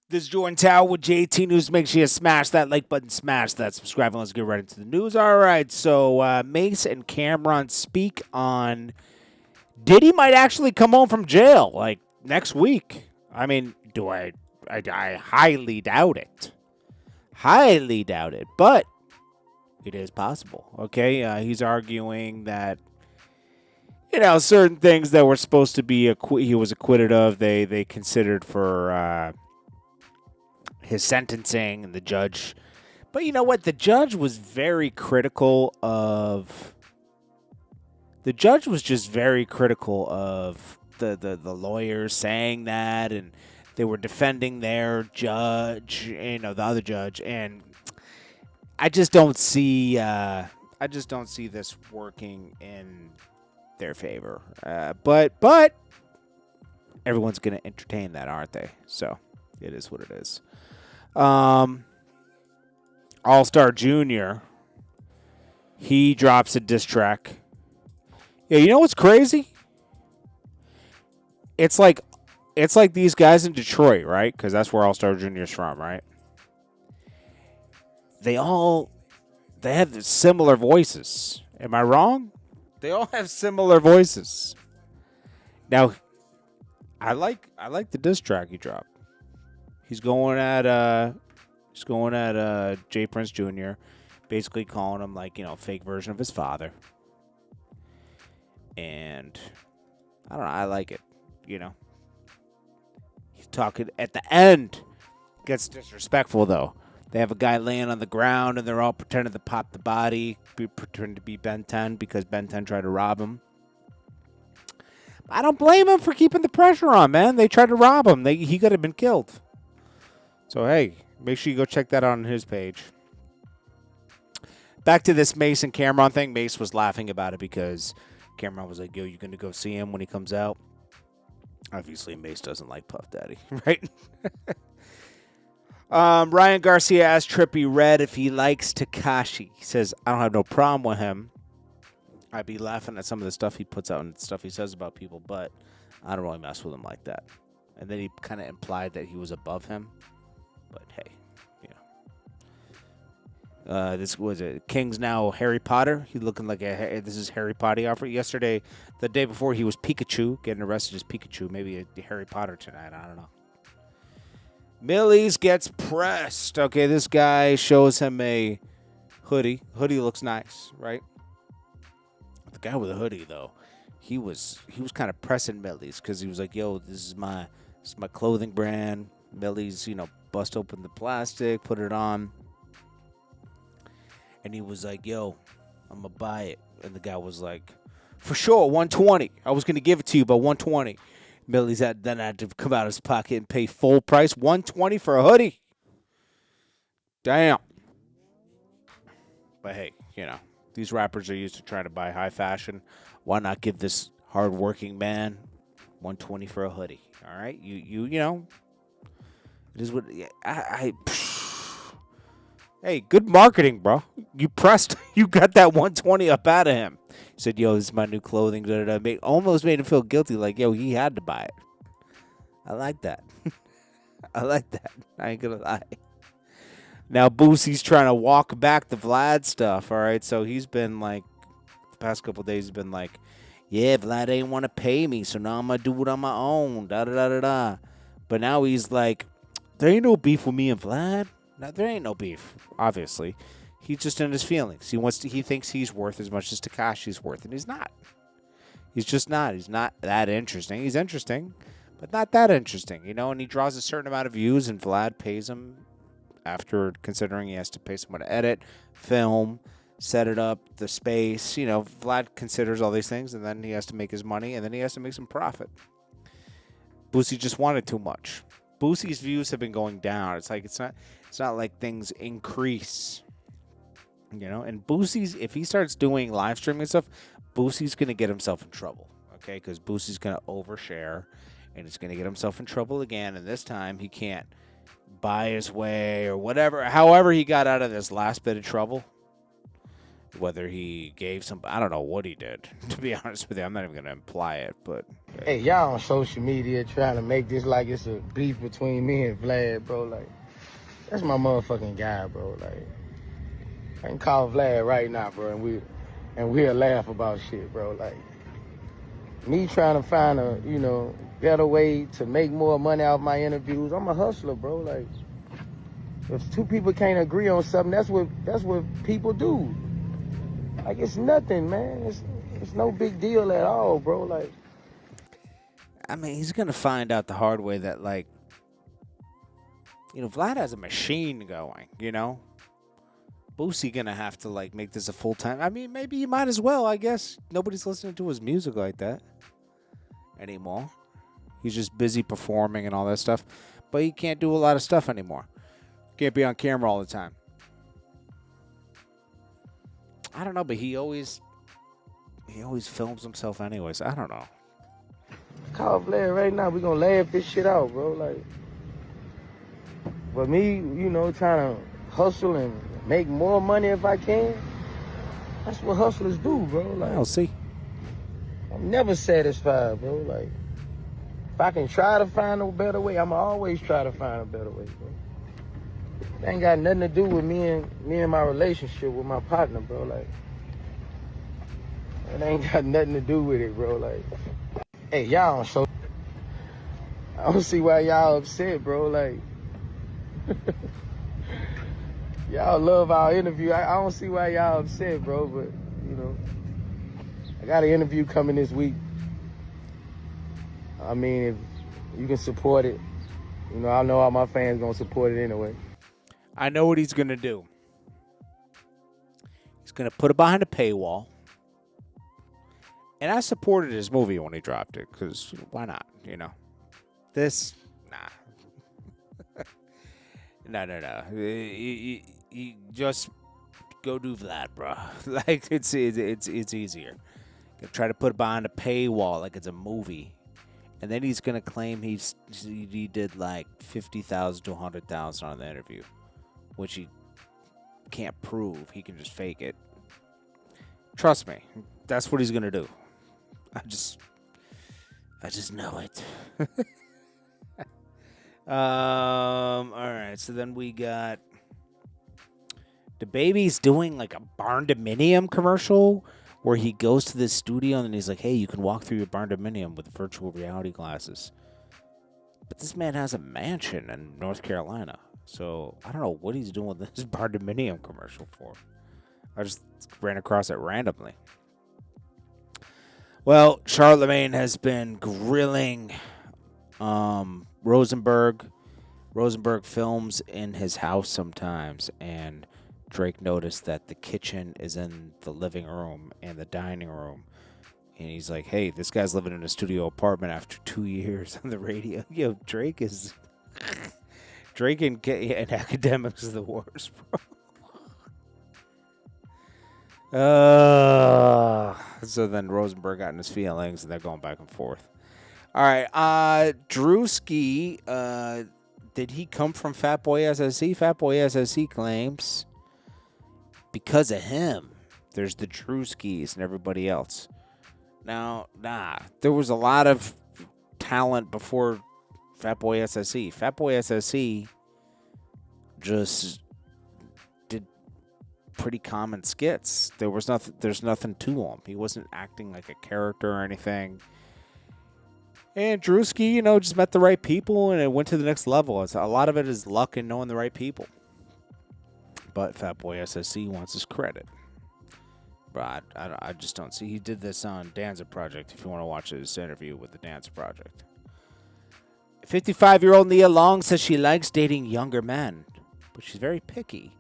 This is Jordan Tower with JT News. Make sure you smash that like button, smash that subscribe, and let's get right into the news. All right, so Mace and Cameron speak on Diddy might actually come home from jail like next week. I mean, do I highly doubt it. Highly doubt it, but it is possible. Okay, he's arguing that certain things that were supposed to be he was acquitted of. They considered for his sentencing and the judge. But you know what? The judge was very critical of. The judge was just very critical of the lawyers saying that, and they were defending their judge, the other judge, and I just don't see this working in their favor. But everyone's going to entertain that, aren't they? So it is what it is. Allstar Jr. He drops a diss track. Yeah, you know what's crazy? It's like these guys in Detroit, right? Because that's where Allstar Jr. is from, right? They have similar voices. Am I wrong? They all have similar voices. Now, I like the diss track he dropped. He's going at J Prince Jr., basically calling him a fake version of his father. And I don't know, I like it. He's talking at the end. Gets disrespectful though. They have a guy laying on the ground and they're all pretending to pop the body, pretending to be Ben 10 because Ben 10 tried to rob him. I don't blame him for keeping the pressure on, man. They tried to rob him. He could have been killed. So, hey, make sure you go check that out on his page. Back to this Mace and Cameron thing. Mace was laughing about it because Cameron was like, yo, you going to go see him when he comes out? Obviously, Mace doesn't like Puff Daddy, right? Ryan Garcia asked Trippie Redd if he likes Tekashi. He says, I don't have no problem with him. I'd be laughing at some of the stuff he puts out and stuff he says about people, but I don't really mess with him like that. And then he kind of implied that he was above him. But hey, this was it. King's now Harry Potter. He's looking like this is Harry Potter offer. Yesterday, the day before, he was Pikachu, getting arrested as Pikachu. Maybe a Harry Potter tonight. I don't know. Milliey gets pressed. Okay, this guy shows him a hoodie. Hoodie looks nice, right? The guy with a hoodie, though, he was kind of pressing Milliey because he was like, "Yo, this is my clothing brand." Milley's, bust open the plastic, put it on, and he was like, "Yo, I'm gonna buy it." And the guy was like, "For sure, 120. I was gonna give it to you, but 120." Milley's then had to come out of his pocket and pay full price, 120 for a hoodie. Damn. But hey, these rappers are used to trying to buy high fashion. Why not give this hardworking man 120 for a hoodie? All right, you know. It is what Hey, good marketing, bro. You got that 120 up out of him. He said, "Yo, this is my new clothing." Almost made him feel guilty, like, yo, he had to buy it. I like that. I like that. I ain't gonna lie. Now Boosie's trying to walk back the Vlad stuff. All right, so he's been like, the past couple of days, he's been like, "Yeah, Vlad ain't want to pay me, so now I'm gonna do it on my own." Da da da da da. But now he's like, there ain't no beef with me and Vlad. No, there ain't no beef, obviously. He's just in his feelings. He thinks he's worth as much as Tekashi's worth, and he's not. He's just not. He's not that interesting. He's interesting, but not that interesting, and he draws a certain amount of views, and Vlad pays him after considering he has to pay someone to edit, film, set it up, the space. Vlad considers all these things, and then he has to make his money, and then he has to make some profit. Boosie just wanted too much. Boosie's views have been going down. It's not like things increase. And Boosie's, if he starts doing live streaming and stuff, Boosie's going to get himself in trouble, okay? Because Boosie's going to overshare, and he's going to get himself in trouble again, and this time he can't buy his way or whatever. However he got out of this last bit of trouble, Whether he gave some, I don't know what he did. To be honest with you, I'm not even gonna imply it, but Hey, y'all on social media trying to make this like it's a beef between me and Vlad, bro. Like, that's my motherfucking guy, bro. Like, I can call Vlad right now, bro, and we'll laugh about shit, bro. Like, me trying to find a, better way to make more money out of my interviews. I'm a hustler, bro. Like, if two people can't agree on something, that's what people do. Like, it's nothing, man. It's no big deal at all, bro. Like, I mean, he's gonna find out the hard way that, like, Vlad has a machine going. Boosie gonna have to, like, make this a full time. I mean, maybe you might as well. I guess nobody's listening to his music like that anymore. He's just busy performing and all that stuff, but he can't do a lot of stuff anymore. Can't be on camera all the time. I don't know, but he always films himself anyways. I don't know. call Vlad right now. We gonna laugh this shit out, bro. Like, but me, trying to hustle and make more money if I can. That's what hustlers do, bro. Like, I'll see. I'm never satisfied, bro. Like, if I can try to find a better way, I'ma always try to find a better way, bro. It ain't got nothing to do with me and my relationship with my partner, bro. Like, it ain't got nothing to do with it, bro. Like, hey, y'all on show. I don't see why y'all upset, bro. Like, y'all love our interview. I don't see why y'all upset, bro. But, I got an interview coming this week. I mean, if you can support it, I know all my fans gonna support it anyway. I know what he's gonna do. He's gonna put it behind a paywall. And I supported his movie when he dropped it, because why not, This, nah. No. You just go do Vlad, bro. Like, it's easier. Gonna try to put it behind a paywall like it's a movie. And then he's gonna claim he did like 50,000 to 100,000 on the interview, which he can't prove. He can just fake it. Trust me, that's what he's gonna do. I just know it. All right. So then we got the baby's doing like a barn-dominium commercial where he goes to the studio and he's like, "Hey, you can walk through your barn-dominium with virtual reality glasses." But this man has a mansion in North Carolina, so I don't know what he's doing with this barn-dominium commercial for. I just ran across it randomly. Well, Charlemagne has been grilling Rosenberg. Rosenberg films in his house sometimes, and Drake noticed that the kitchen is in the living room and the dining room. And he's like, "Hey, this guy's living in a studio apartment after 2 years on the radio." Yo, Drake and academics is the worst, bro. So then Rosenberg got in his feelings, and they're going back and forth. All right, Drewski, did he come from Fatboy SSE? Fatboy SSE claims because of him, there's the Drewskis and everybody else. Now, there was a lot of talent before Fatboy SSE. Fatboy SSE just did pretty common skits. There's nothing to him. He wasn't acting like a character or anything. And Drewski, just met the right people and it went to the next level. A lot of it is luck and knowing the right people. But Fatboy SSE wants his credit. But I just don't see. He did this on Danza Project, if you want to watch his interview with the Danza Project. 55-year-old Nia Long says she likes dating younger men, but she's very picky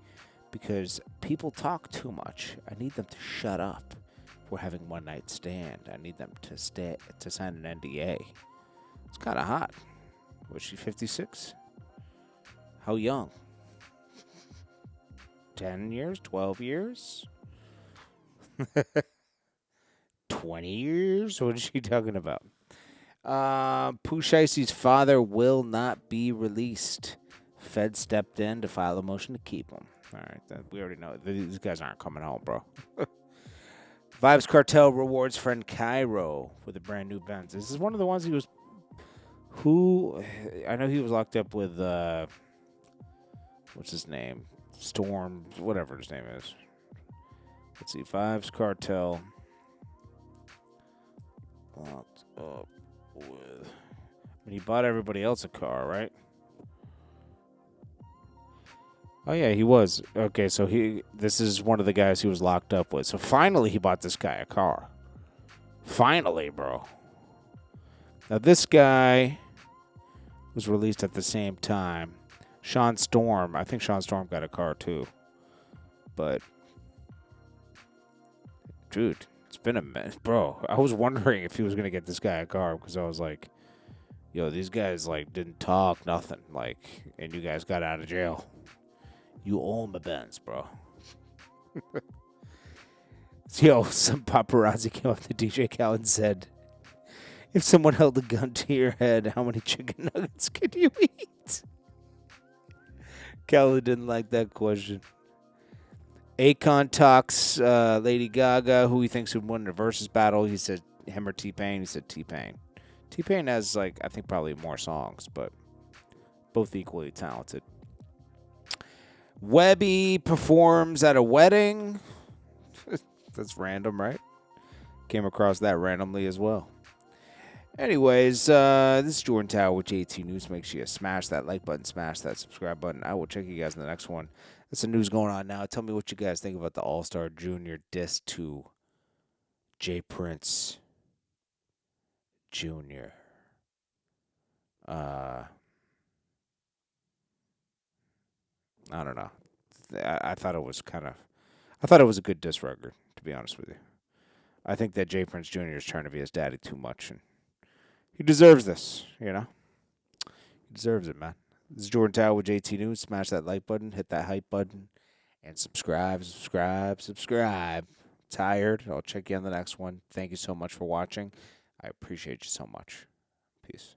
because people talk too much. I need them to shut up. If we're having one night stand, I need them to sign an NDA. It's kind of hot. Was she 56? How young? 10 years? 12 years? 20 years? What is she talking about? Pooh Shicey's father will not be released. Fed stepped in to file a motion to keep him. All right, we already know these guys aren't coming home, bro. Vibes Cartel rewards friend Cairo with a brand new Benz. This is one of the ones he was. Who? I know he was locked up with. What's his name? Storm, whatever his name is. Let's see. Vibes Cartel. Locked up with. He bought everybody else a car, right? Oh yeah, he was. Okay, so this is one of the guys he was locked up with. So finally he bought this guy a car. Finally, bro. Now this guy was released at the same time. Sean Storm. I think Sean Storm got a car too. But dude, it's been a mess. Bro, I was wondering if he was going to get this guy a car because I was like, yo, these guys like didn't talk, nothing. Like, and you guys got out of jail. You own the Benz, bro. Yo, some paparazzi came up to DJ Khaled and said, if someone held a gun to your head, how many chicken nuggets could you eat? Khaled didn't like that question. Akon talks Lady Gaga, who he thinks would win the versus battle. He said him or T-Pain. He said T-Pain. T-Pain has, like, I think probably more songs, but both equally talented. Webby performs at a wedding. That's random, right? Came across that randomly as well. Anyways, this is Jordan Tower with JT News. Make sure you smash that like button, smash that subscribe button. I will check you guys in the next one. That's the news going on now. Tell me what you guys think about the Allstar Jr. diss to J. Prince Jr. I don't know. I thought it was I thought it was a good diss record, to be honest with you. I think that J. Prince Jr. is trying to be his daddy too much, and he deserves this, you know? He deserves it, man. This is Jordan Tower with JT News. Smash that like button, hit that hype button, and subscribe. Tired. I'll check you on the next one. Thank you so much for watching. I appreciate you so much. Peace.